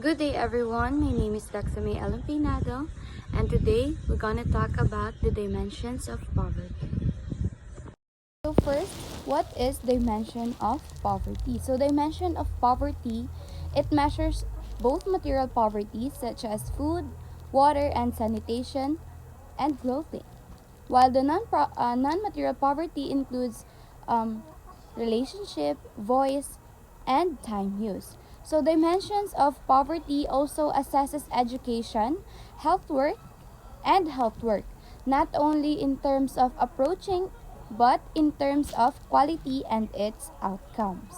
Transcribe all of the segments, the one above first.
Good day everyone, my name is Daxame Ellen Pinado, and today we're gonna talk about the dimensions of poverty. So first, what is dimension of poverty? So dimension of poverty, it measures both material poverty such as food, water, and sanitation, and clothing. While the non-material poverty includes relationship, voice, and time use. So dimensions of poverty also assesses education, health work, and health work, not only in terms of approaching, but in terms of quality and its outcomes.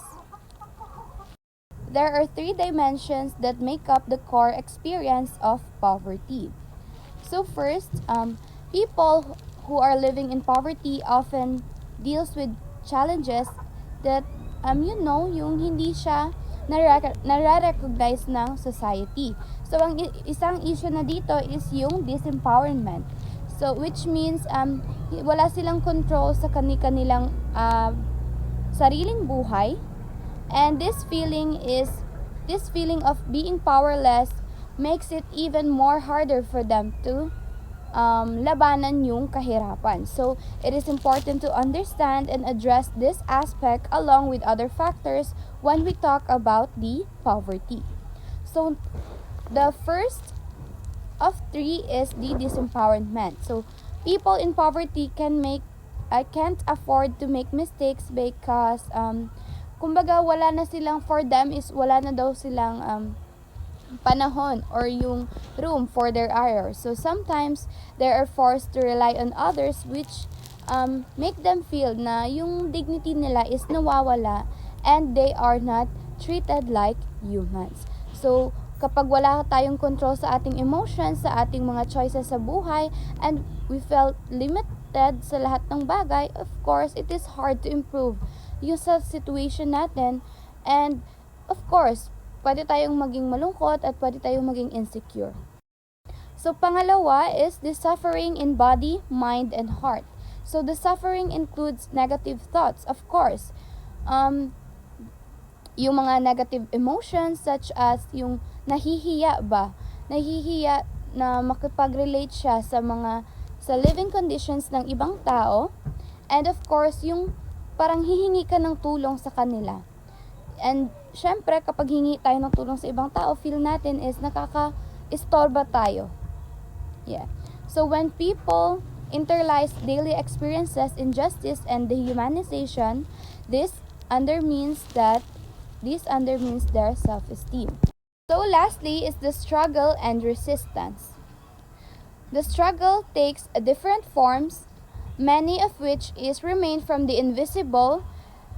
There are three dimensions that make up the core experience of poverty. So first, people who are living in poverty often deals with challenges that yung hindi siya nare-recognize ng society. So ang isang issue na dito is yung disempowerment. So which means wala silang control sa kanilang sariling buhay, and this feeling of being powerless makes it even more harder for them to labanan yung kahirapan. So, it is important to understand and address this aspect along with other factors when we talk about the poverty. So, the first of three is the disempowerment. So, people in poverty can't afford to make mistakes because kumbaga wala na daw silang panahon or yung room for their errors. So sometimes they are forced to rely on others, which make them feel na yung dignity nila is nawawala and they are not treated like humans. So kapag wala tayong control sa ating emotions, sa ating mga choices sa buhay, and we felt limited sa lahat ng bagay, of course, it is hard to improve yung sa situation natin, and of course, pwede tayong maging malungkot at pwede tayong maging insecure. So, pangalawa is the suffering in body, mind, and heart. So, the suffering includes negative thoughts, of course. Yung mga negative emotions such as yung nahihiya na makipag-relate siya sa living conditions ng ibang tao. And of course, yung parang hihingi ka ng tulong sa kanila. And syempre, kapag hingi tayo ng tulong sa ibang tao, feel natin is nakaka-istorba tayo. Yeah. So when people internalize daily experiences, injustice, and dehumanization, this undermines their self-esteem. So lastly is the struggle and resistance. The struggle takes different forms, many of which remain from the invisible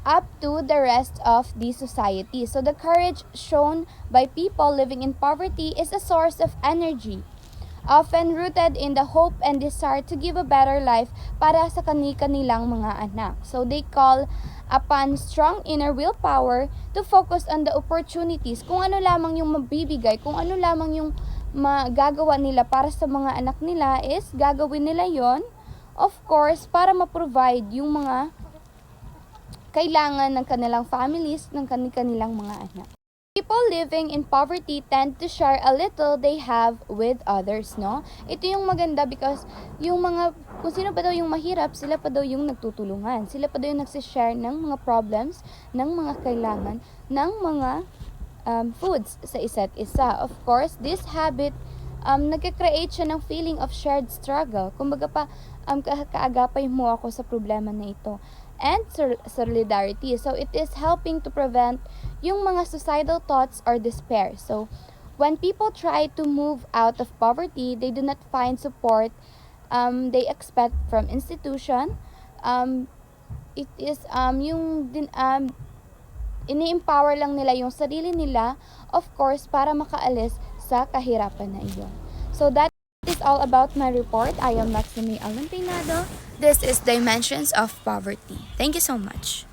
up to the rest of the society. So the courage shown by people living in poverty is a source of energy, often rooted in the hope and desire to give a better life para sa kanilang mga anak. So they call upon strong inner willpower to focus on the opportunities, kung ano lamang yung mabibigay, kung ano lamang yung magagawa nila para sa mga anak nila is gagawin nila yon, of course, para ma-provide yung mga kailangan ng kanilang families, ng kanilang mga anak. People living in poverty tend to share a little they have with others, no? Ito yung maganda because kung sino pa daw yung mahirap, sila pa daw yung nagtutulungan. Sila pa daw yung nagsishare ng mga problems, ng mga kailangan, ng mga foods sa isa't isa. Of course, this habit nagka-create siya ng feeling of shared struggle. Kumbaga pa, kaagapay mo ako sa problema na ito. And solidarity. So, it is helping to prevent yung mga suicidal thoughts or despair. So, when people try to move out of poverty, they do not find support they expect from institution. It is ini-empower lang nila yung sarili nila, of course, para makaalis sa kahirapan na iyon. So, that is all about my report. I am Maxime Ellen Pinado. This is Dimensions of Poverty. Thank you so much.